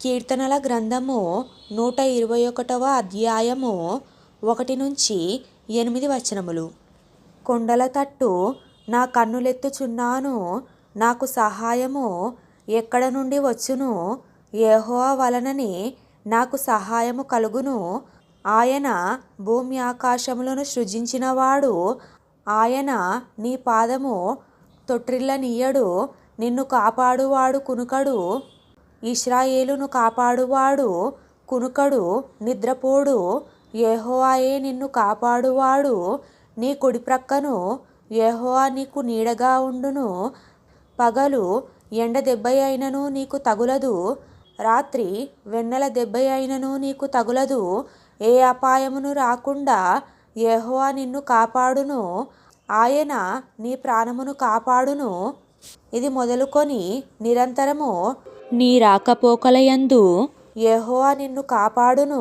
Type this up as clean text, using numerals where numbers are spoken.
కీర్తనల గ్రంథము 121వ అధ్యాయము 1-8 వచనములు. కొండల తట్టు నా కన్నులెత్తుచున్నాను, నాకు సహాయము ఎక్కడ నుండి వచ్చును? యెహోవా వలననే నాకు సహాయము కలుగును. ఆయన భూమి ఆకాశములను సృజించినవాడు. ఆయన నీ పాదము తొట్రిల్లనీయడు. నిన్ను కాపాడువాడు కునుకడు. ఇశ్రాయేలును కాపాడువాడు కునుకడు, నిద్రపోడు. యెహోవాయే నిన్ను కాపాడువాడు. నీ కుడి ప్రక్కను యెహోవా నీకు నీడగా ఉండును. పగలు ఎండ దెబ్బ అయినను నీకు తగులదు, రాత్రి వెన్నెల దెబ్బ అయినను నీకు తగులదు. ఏ అపాయమును రాకుండా యెహోవా నిన్ను కాపాడును. ఆయన నీ ప్రాణమును కాపాడును. ఇది మొదలుకొని నిరంతరము నీ రాకపోకలయందు యెహోవా నిన్ను కాపాడును.